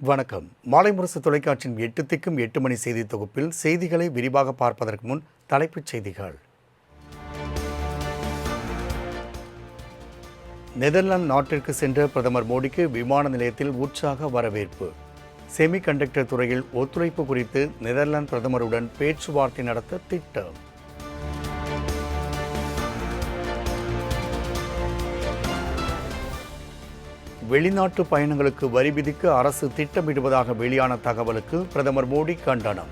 வணக்கம். மாலை முரசு தொலைக்காட்சியின் 8 திக்கும் 8 மணி செய்தி தொகுப்பில் செய்திகளை விரிவாக பார்ப்பதற்கு முன் தலைப்புச் செய்திகள். நெதர்லாந்து நாட்டிற்கு சென்ற பிரதமர் மோடிக்கு விமான நிலையத்தில் உற்சாக வரவேற்பு. செமி கண்டக்டர் துறையில் ஒத்துழைப்பு குறித்து நெதர்லாந்து பிரதமருடன் பேச்சுவார்த்தை நடத்த திட்டம். வெளிநாட்டு பயணங்களுக்கு வரி விதிக்க அரசு திட்டமிடுவதாக வெளியான தகவலுக்கு பிரதமர் மோடி கண்டனம்.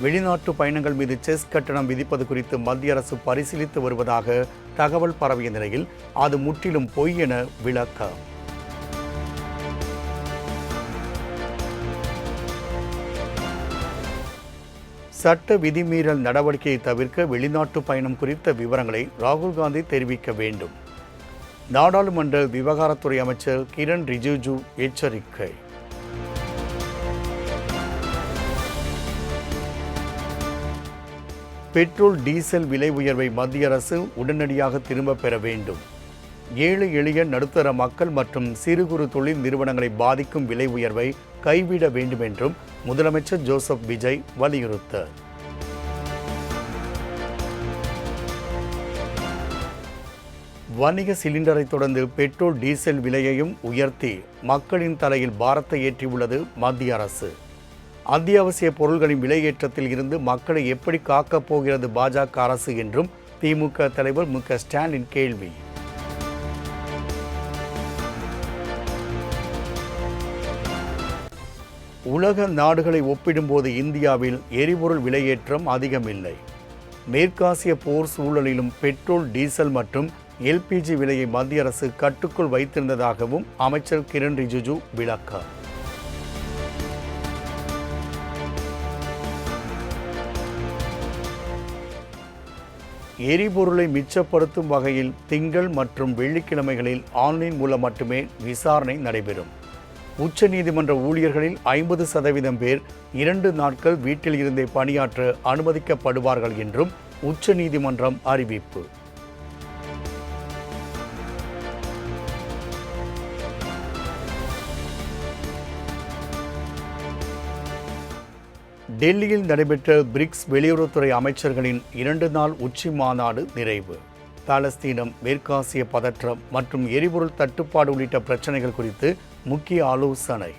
வெளிநாட்டு பயணங்கள் மீது செஸ் கட்டணம் விதிப்பது குறித்து மத்திய அரசு பரிசீலித்து வருவதாக தகவல் பரவிய நிலையில் அது முற்றிலும் பொய் என விளக்கம். சட்ட விதிமீறல் நடவடிக்கையை தவிர்க்க வெளிநாட்டு பயணம் குறித்த விவரங்களை ராகுல் காந்தி தெரிவிக்க வேண்டும். நாடாளுமன்ற விவகாரத்துறை அமைச்சர் கிரண் ரிஜிஜு எச்சரிக்கை. பெட்ரோல் டீசல் விலை உயர்வை மத்திய அரசு உடனடியாக திரும்பப் பெற வேண்டும். ஏழை எளிய நடுத்தர மக்கள் மற்றும் சிறு குறு தொழில் நிறுவனங்களை பாதிக்கும் விலை உயர்வை கைவிட வேண்டும் என்றும் முதலமைச்சர் ஜோசப் விஜய் வலியுறுத்தார். வணிக சிலிண்டரை தொடர்ந்து பெட்ரோல் டீசல் விலையையும் உயர்த்தி மக்களின் தலையில் பாரத்தை ஏற்றியுள்ளது மத்திய அரசு. அத்தியாவசிய பொருட்களின் விலையேற்றத்தில் இருந்து மக்களை எப்படி காக்கப் போகிறது பாஜக அரசு என்றும் திமுக தலைவர் மு.க. ஸ்டாலின் கேள்வி. உலக நாடுகளை ஒப்பிடும்போது இந்தியாவில் எரிபொருள் விலையேற்றம் அதிகமில்லை. மேற்காசிய போர் சூழலிலும் பெட்ரோல் டீசல் மற்றும் எல்பிஜி விலையை மத்திய அரசு கட்டுக்குள் வைத்திருந்ததாகவும் அமைச்சர் கிரண் ரிஜிஜு விளக்கம். எரிபொருளை மிச்சப்படுத்தும் வகையில் திங்கள் மற்றும் வெள்ளிக்கிழமைகளில் ஆன்லைன் மூலம் மட்டுமே விசாரணை நடைபெறும். உச்சநீதிமன்ற ஊழியர்களில் 50% பேர் 2 நாட்கள் வீட்டில் இருந்தே பணியாற்ற அனுமதிக்கப்படுவார்கள் என்றும் உச்சநீதிமன்றம் அறிவிப்பு. டெல்லியில் நடைபெற்ற பிரிக்ஸ் வெளியுறவுத்துறை அமைச்சர்களின் 2 நாள் உச்சி மாநாடு நிறைவு. பாலஸ்தீனம், மேற்காசிய பதற்றம் மற்றும் எரிபொருள் தட்டுப்பாடு உள்ளிட்ட பிரச்சனைகள் குறித்து முக்கிய ஆலோசனை.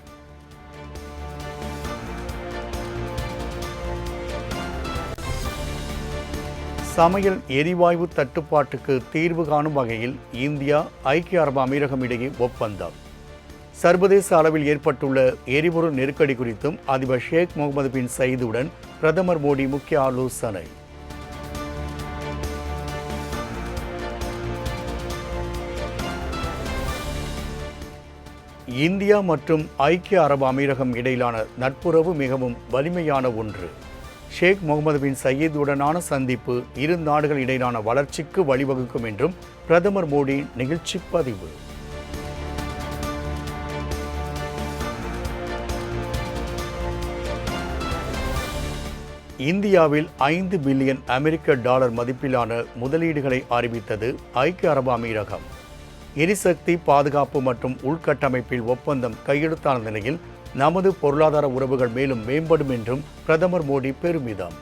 சமையல் எரிவாயு தட்டுப்பாட்டுக்கு தீர்வு காணும் வகையில் இந்தியா, ஐக்கிய அரபு அமீரகம் இடையே ஒப்பந்தம். சர்வதேச அளவில் ஏற்பட்டுள்ள எரிபொருள் நெருக்கடி குறித்தும் அதிபர் ஷேக் முகமது பின் சயீதுடன் பிரதமர் மோடி முக்கிய ஆலோசனை. இந்தியா மற்றும் ஐக்கிய அரபு அமீரகம் இடையிலான நட்புறவு மிகவும் வலிமையான ஒன்று. ஷேக் முகமது பின் சயீதுடனான சந்திப்பு இரு நாடுகள் இடையிலான வளர்ச்சிக்கு வழிவகுக்கும் என்றும் பிரதமர் மோடி நிகழ்ச்சி பதிவு. இந்தியாவில் $5 பில்லியன் அமெரிக்க மதிப்பிலான முதலீடுகளை அறிவித்தது ஐக்கிய அரபு அமீரகம். எரிசக்தி பாதுகாப்பு மற்றும் உள்கட்டமைப்பில் ஒப்பந்தம் கையெழுத்தான நிலையில் நமது பொருளாதார உறவுகள் மேலும் மேம்படும் என்றும் பிரதமர் மோடி பெருமிதம்.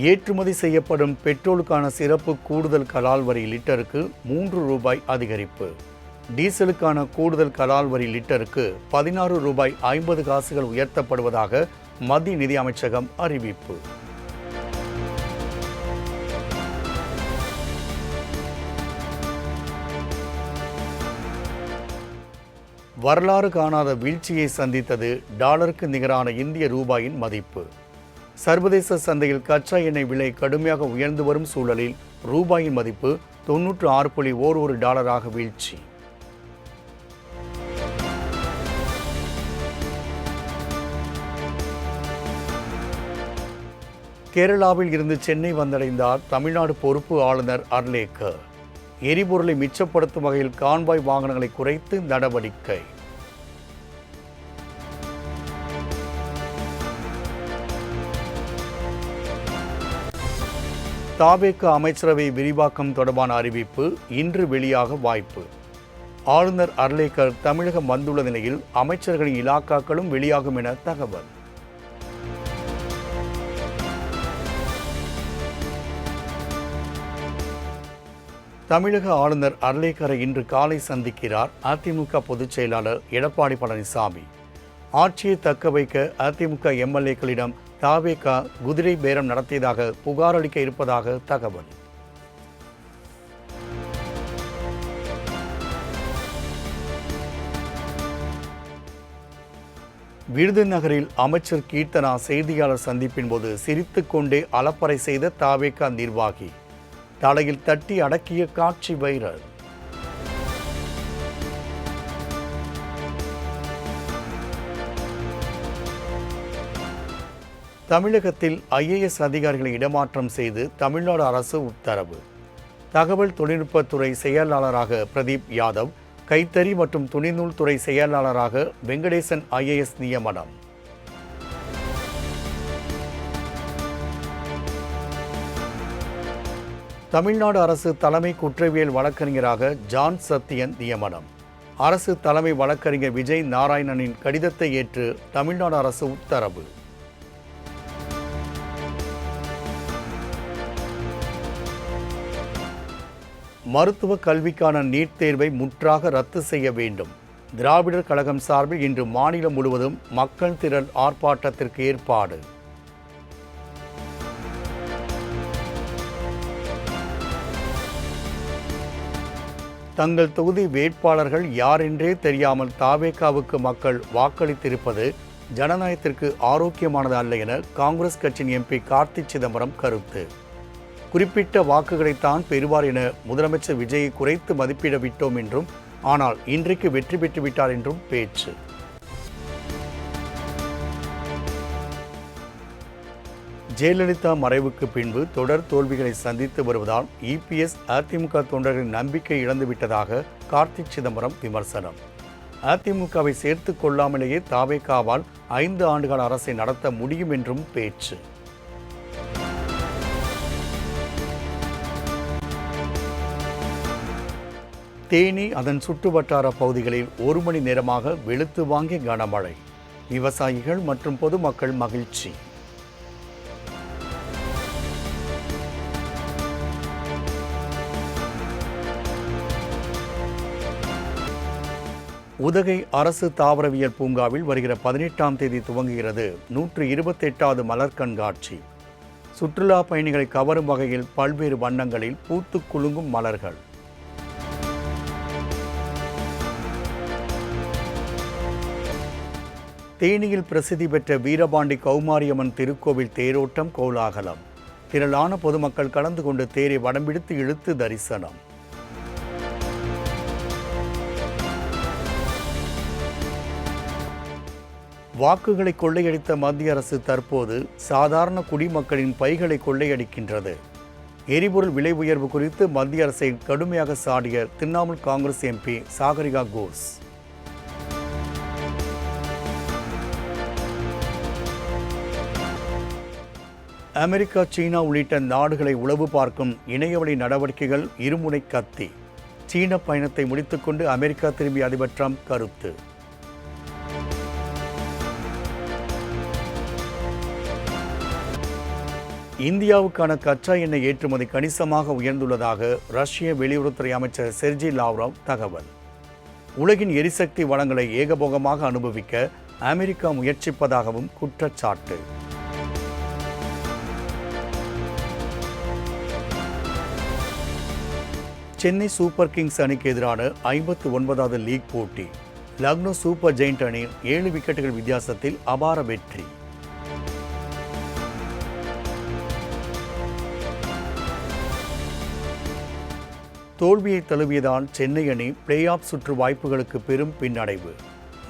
ஏற்றுமதி செய்யப்படும் பெட்ரோலுக்கான சிறப்பு கூடுதல் கலால் வரி லிட்டருக்கு ₹3 அதிகரிப்பு. டீசலுக்கான கூடுதல் கலால் வரி லிட்டருக்கு ₹16.50 உயர்த்தப்படுவதாக மத்திய நிதி அமைச்சகம் அறிவிப்பு. வரலாறு காணாத வீழ்ச்சியை சந்தித்தது டாலருக்கு நிகரான இந்திய ரூபாயின் மதிப்பு. சர்வதேச சந்தையில் கச்சா எண்ணெய் விலை கடுமையாக உயர்ந்து வரும் சூழலில் ரூபாயின் மதிப்பு $96.11 வீழ்ச்சி. கேரளாவில் இருந்து சென்னை வந்தடைந்தார் தமிழ்நாடு பொறுப்பு ஆளுநர் அர்லேக்கர். எரிபொருளை மிச்சப்படுத்தும் வகையில் கான்வாய் வாகனங்களை குறைத்து நடவடிக்கை. தாவேக அமைச்சரவை விரிவாக்கம் தொடர்பான அறிவிப்பு இன்று வெளியாக வாய்ப்பு. ஆளுநர் அர்லேக்கர் தமிழகம் வந்துள்ள நிலையில் அமைச்சர்களின் இலாக்காக்களும் வெளியாகும் என தகவல். தமிழக ஆளுநர் அர்லேக்கரை இன்று காலை சந்திக்கிறார் அதிமுக பொதுச் செயலாளர் எடப்பாடி பழனிசாமி. ஆட்சியை தக்க வைக்க அதிமுக எம்எல்ஏக்களிடம் தாவேக குதிரை பேரம் நடத்தியதாக புகார் அளிக்க இருப்பதாக தகவல். விருதுநகரில் அமைச்சர் கீர்த்தனா செய்தியாளர் சந்திப்பின் போது சிரித்துக்கொண்டே அலப்பறை செய்த தாவேக நிர்வாகி தலையில் தட்டி அடக்கிய காட்சி வைரல். தமிழகத்தில் IAS அதிகாரிகளை இடமாற்றம் செய்து தமிழ்நாடு அரசு உத்தரவு. தகவல் தொழில்நுட்பத்துறை செயலாளராக பிரதீப் யாதவ், கைத்தறி மற்றும் துணிநூல் துறை செயலாளராக வெங்கடேசன் IAS நியமனம். தமிழ்நாடு அரசு தலைமை குற்றவியல் வழக்கறிஞராக ஜான் சத்தியன் நியமனம். அரசு தலைமை வழக்கறிஞர் விஜய் நாராயணனின் கடிதத்தை ஏற்று தமிழ்நாடு அரசு உத்தரவு. மருத்துவ கல்விக்கான நீட் தேர்வை முற்றாக ரத்து செய்ய வேண்டும். திராவிடர் கழகம் சார்பில் இன்று மாநிலம் முழுவதும் மக்கள் திரள் ஆர்ப்பாட்டத்திற்கு ஏற்பாடு. தங்கள் தொகுதி வேட்பாளர்கள் யாரென்றே தெரியாமல் தாவேகாவுக்கு மக்கள் வாக்களித்திருப்பது ஜனநாயகத்திற்கு ஆரோக்கியமானது அல்ல என காங்கிரஸ் கட்சியின் MP கார்த்தி சிதம்பரம் கருத்து. குறிப்பிட்ட வாக்குகளைத்தான் பெறுவார் என முதலமைச்சர் விஜயை குறைத்து மதிப்பிட விட்டோம் என்றும், ஆனால் இன்றைக்கு வெற்றி பெற்று விட்டார் என்றும் பேச்சு. ஜெயலலிதா மறைவுக்கு பின்பு தொடர் தோல்விகளை சந்தித்து வருவதால் EPS அதிமுக தொண்டர்களின் நம்பிக்கை இழந்துவிட்டதாக கார்த்தி சிதம்பரம் விமர்சனம். அதிமுகவை சேர்த்து கொள்ளாமலேயே தாவேகாவால் 5 ஆண்டுகால அரசை நடத்த முடியும் என்றும் பேச்சு. தேனி அதன் சுற்றுவட்டார பகுதிகளில் 1 மணி நேரமாக வெளுத்து வாங்கிய கனமழை. விவசாயிகள் மற்றும் பொதுமக்கள் மகிழ்ச்சி. உதகை அரசு தாவரவியல் பூங்காவில் வருகிற 18ஆம் தேதி துவங்குகிறது 128வது மலர் கண்காட்சி. சுற்றுலா பயணிகளை கவரும் வகையில் பல்வேறு வண்ணங்களில் பூத்து குலுங்கும் மலர்கள். தேனியில் பிரசித்தி பெற்ற வீரபாண்டி கௌமாரியம்மன் திருக்கோவில் தேரோட்டம் கோலாகலம். திரளான பொதுமக்கள் கலந்து கொண்டு தேரை வடம்பிடித்து இழுத்து தரிசனம். வாக்குகளை கொள்ளையடித்த மத்திய அரசு தற்போது சாதாரண குடிமக்களின் பைகளை கொள்ளையடிக்கின்றது. எரிபொருள் விலை உயர்வு குறித்து மத்திய அரசை கடுமையாக சாடிய திரிணாமுல் காங்கிரஸ் MP சாகரிகா கோஸ். அமெரிக்கா, சீனா உள்ளிட்ட நாடுகளை உளவு பார்க்கும் இணையவழி நடவடிக்கைகள் இருமுனை கத்தி. சீன பயணத்தை முடித்துக்கொண்டு அமெரிக்கா திரும்பிய அதிபர் ட்ரம்ப் கருத்து. இந்தியாவுக்கான கச்சா எண்ணெய் ஏற்றுமதி கணிசமாக உயர்ந்துள்ளதாக ரஷ்ய வெளியுறவுத்துறை அமைச்சர் செர்ஜி லாவ்ரோவ் தகவல். உலகின் எரிசக்தி வளங்களை ஏகபோகமாக அனுபவிக்க அமெரிக்கா முயற்சிப்பதாகவும் குற்றச்சாட்டு. சென்னை சூப்பர் கிங்ஸ் அணிக்கு எதிரான 59வது லீக் போட்டி. லக்னோ சூப்பர் ஜெயிண்ட் அணி 7 விக்கெட்டுகள் வித்தியாசத்தில் அபார வெற்றி. தோல்வியை தழுவியதால் சென்னை அணி பிளே ஆஃப் சுற்று வாய்ப்புகளுக்கு பெரும் பின்னடைவு.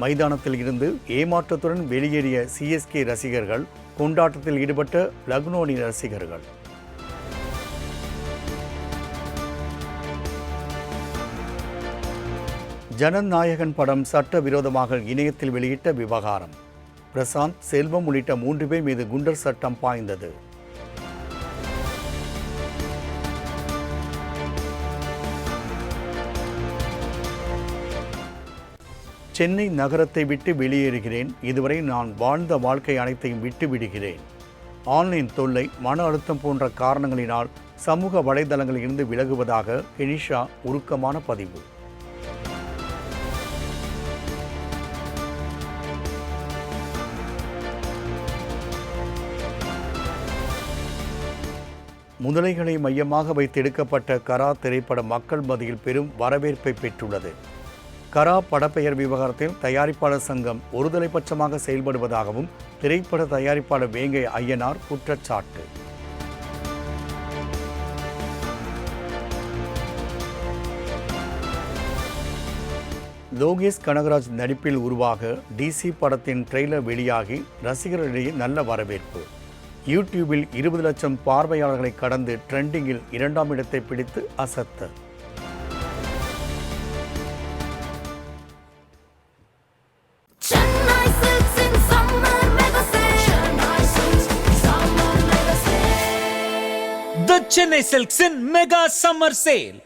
மைதானத்தில் இருந்து ஏமாற்றத்துடன் வெளியேறிய CSK ரசிகர்கள், கொண்டாட்டத்தில் ஈடுபட்ட லக்னோ அணி ரசிகர்கள். ஜனநாயகன் படம் சட்டவிரோதமாக இணையத்தில் வெளியிட்ட விவகாரம். பிரசாந்த், செல்வம் உள்ளிட்ட 3 பேர் மீது குண்டர் சட்டம் பாய்ந்தது. சென்னை நகரத்தை விட்டு வெளியேறுகிறேன். இதுவரை நான் வாழ்ந்த வாழ்க்கை அனைத்தையும் விட்டு விடுகிறேன். ஆன்லைன் தொல்லை, மன அழுத்தம் போன்ற காரணங்களினால் சமூக வலைதளங்களில் இருந்து விலகுவதாக கெனிஷா உருக்கமான பதிவு. முதலைகளை மையமாக வைத்து எடுக்கப்பட்ட கரா திரைப்பட மக்கள் மத்தியில் பெரும் வரவேற்பை பெற்றுள்ளது. கரா படப்பெயர் விவகாரத்தில் தயாரிப்பாளர் சங்கம் ஒருதலைபட்சமாக செயல்படுவதாகவும் திரைப்பட தயாரிப்பாளர் வேங்கை ஐயனார் குற்றச்சாட்டு. லோகேஷ் கனகராஜ் நடிப்பில் உருவாக டிசி படத்தின் ட்ரெய்லர் வெளியாகி ரசிகர்களிடையே நல்ல வரவேற்பு. யூடியூபில் 20 லட்சம் பார்வையாளர்களை கடந்து ட்ரெண்டிங்கில் 2ஆம் இடத்தை பிடித்து அசத்த. The Chennai Silks in Mega Summer Sale.